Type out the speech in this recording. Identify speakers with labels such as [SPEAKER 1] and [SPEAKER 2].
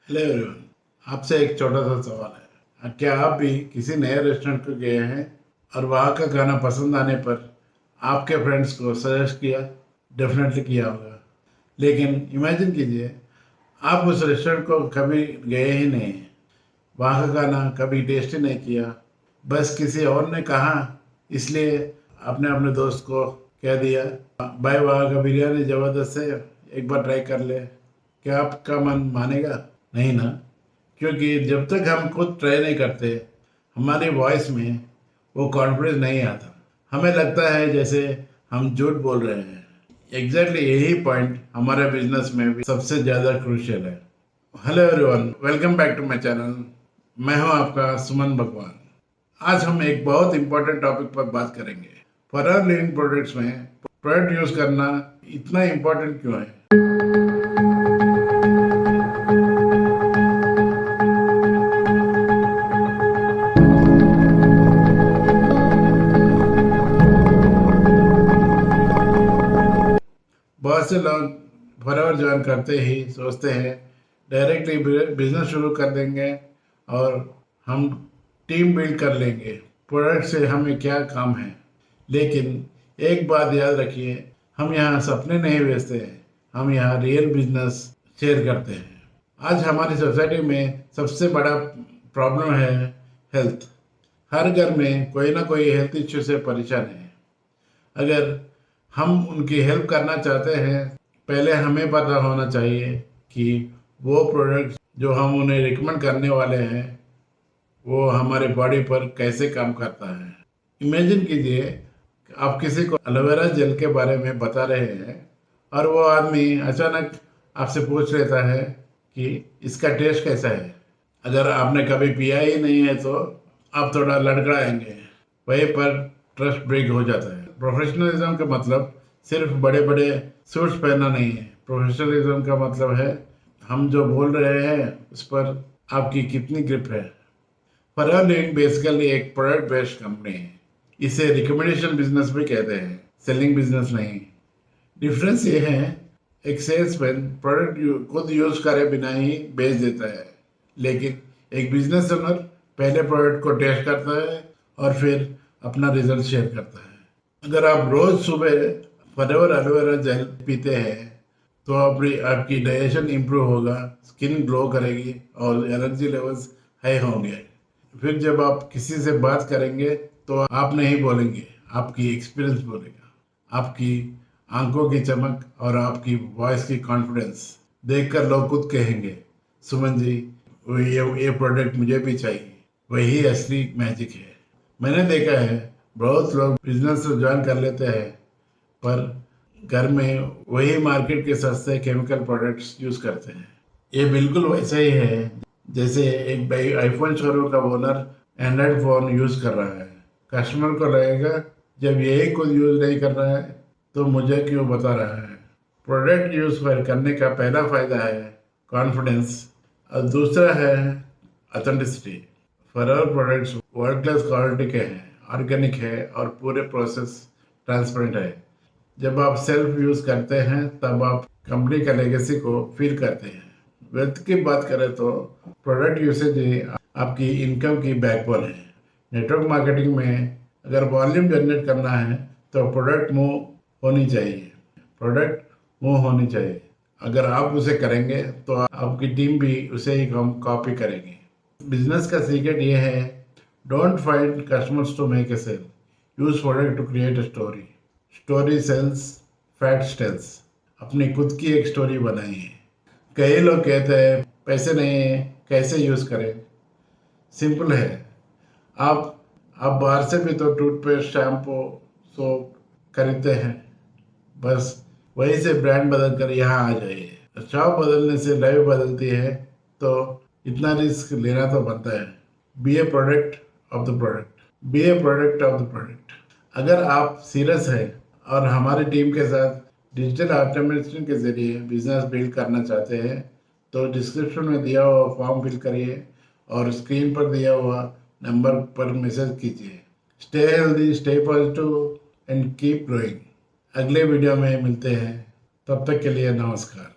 [SPEAKER 1] Hello everyone. आपसे एक छोटा सा सवाल है। क्या आप भी किसी नए रेस्टोरेंट को गए हैं और वहाँ का खाना पसंद आने पर आपके फ्रेंड्स को सजेस्ट किया? डेफिनेटली किया होगा। लेकिन इमेजिन कीजिए, आप उस रेस्टोरेंट को कभी गए ही नहीं, वहाँ का खाना कभी टेस्ट ही नहीं किया, बस किसी और ने कहा इसलिए आपने अपने दोस्त को कह दिया भाई वहाँ का बिरयानी ज़बरदस्त है, एक बार ट्राई कर ले। क्या आपका मन मानेगा? नहीं ना। क्योंकि जब तक हम खुद ट्राई नहीं करते हमारी वॉइस में वो कॉन्फिडेंस नहीं आता। हमें लगता है जैसे हम झूठ बोल रहे हैं। एग्जैक्टली यही पॉइंट हमारे बिजनेस में भी सबसे ज़्यादा क्रूशियल है। Hello everyone, welcome back to my channel. मैं हूं आपका सुमन भगवान। आज हम एक बहुत इंपॉर्टेंट टॉपिक पर बात करेंगे। फॉर लिविंग प्रोडक्ट्स में प्रोडक्ट यूज़ करना इतना इम्पोर्टेंट क्यों है? बहुत से लोग फॉरएवर ज्वाइन करते ही सोचते हैं डायरेक्टली बिजनेस शुरू कर देंगे और हम टीम बिल्ड कर लेंगे, प्रोडक्ट से हमें क्या काम है। लेकिन एक बात याद रखिए, हम यहाँ सपने नहीं बेचते हैं, हम यहाँ रियल बिजनेस शेयर करते हैं। आज हमारी सोसाइटी में सबसे बड़ा प्रॉब्लम है हेल्थ। हर घर में कोई ना कोई हेल्थ इश्यू से परेशान है। अगर हम उनकी हेल्प करना चाहते हैं, पहले हमें पता होना चाहिए कि वो प्रोडक्ट जो हम उन्हें रिकमेंड करने वाले हैं वो हमारे बॉडी पर कैसे काम करता है। इमेजिन कीजिए, आप किसी को एलोवेरा जेल के बारे में बता रहे हैं और वो आदमी अचानक आपसे पूछ लेता है कि इसका टेस्ट कैसा है। अगर आपने कभी पिया ही नहीं है तो आप थोड़ा लड़खड़ाएंगे। वहीं पर ट्रस्ट ब्रेक हो जाता है। प्रोफेशनलिज्म का मतलब सिर्फ बड़े बड़े सूट्स पहनना नहीं है। प्रोफेशनलिज्म का मतलब है हम जो बोल रहे हैं उस पर आपकी कितनी ग्रिप है। फॉरएवर लिविंग बेसिकली एक प्रोडक्ट बेस्ड कंपनी है। इसे रिकमेंडेशन बिजनेस भी कहते हैं, सेलिंग बिजनेस नहीं। डिफरेंस ये है, एक सेल्समैन प्रोडक्ट खुद यूज करे बिना ही बेच देता है, लेकिन एक बिजनेस ओनर पहले प्रोडक्ट को टेस्ट करता है और फिर अपना रिजल्ट शेयर करता है। अगर आप रोज सुबह फॉरएवर एलोवेरा जेल पीते हैं तो आपकी डाइजेशन इंप्रूव होगा, स्किन ग्लो करेगी और एनर्जी लेवल्स हाई होंगे। फिर जब आप किसी से बात करेंगे तो आप नहीं बोलेंगे, आपकी एक्सपीरियंस बोलेगा। आपकी आंखों की चमक और आपकी वॉइस की कॉन्फिडेंस देखकर लोग खुद कहेंगे सुमन जी ये प्रोडक्ट मुझे भी चाहिए। वही असली मैजिक है। मैंने देखा है बहुत लोग बिजनेस ज्वाइन कर लेते हैं पर घर में वही मार्केट के सस्ते केमिकल प्रोडक्ट्स यूज करते हैं। ये बिल्कुल वैसा ही है जैसे एक भाई आईफोन शोरूम का ओनर एंड्रॉइड फोन यूज कर रहा है। कस्टमर को लगेगा जब यही खुद यूज नहीं कर रहा है तो मुझे क्यों बता रहा है। प्रोडक्ट यूज करने का पहला फायदा है कॉन्फिडेंस और दूसरा है authenticity. Forever products world class quality के हैं, ऑर्गेनिक है और पूरे प्रोसेस ट्रांसपेरेंट है। जब आप सेल्फ यूज करते हैं तब आप कंपनी का लेगेसी को फील करते हैं। वेल्थ की बात करें तो प्रोडक्ट यूसेज ही आपकी इनकम की बैकबोन है। नेटवर्क मार्केटिंग में अगर वॉल्यूम जनरेट करना है तो प्रोडक्ट मूव होनी चाहिए। प्रोडक्ट मूव होनी चाहिए। अगर आप उसे करेंगे तो आपकी टीम भी उसे ही कॉपी करेगी। बिजनेस का सीक्रेट ये है, don't find customers to make a sale, use product to create a story. Story sells, facts tells. अपनी खुद की एक स्टोरी बनाइए। कई लोग कहते हैं पैसे नहीं है कैसे यूज करें। सिंपल है, आप बाहर से भी तो टूथपेस्ट, शैम्पू, सोप खरीदते हैं, बस वहीं से ब्रांड बदल कर यहाँ आ जाइए। शॉप बदलने से लाइफ बदलती है, तो इतना रिस्क लेना तो बनता है। Be a product of the product, be a product of the product. अगर आप सीरियस है और हमारी टीम के साथ डिजिटल ऑटोमेशन के जरिए बिजनेस बिल्ड करना चाहते हैं तो डिस्क्रिप्शन में दिया हुआ फॉर्म फिल करिए और स्क्रीन पर दिया हुआ नंबर पर मैसेज कीजिए। Stay healthy, stay positive and keep growing. अगले वीडियो में मिलते हैं, तब तक के लिए नमस्कार।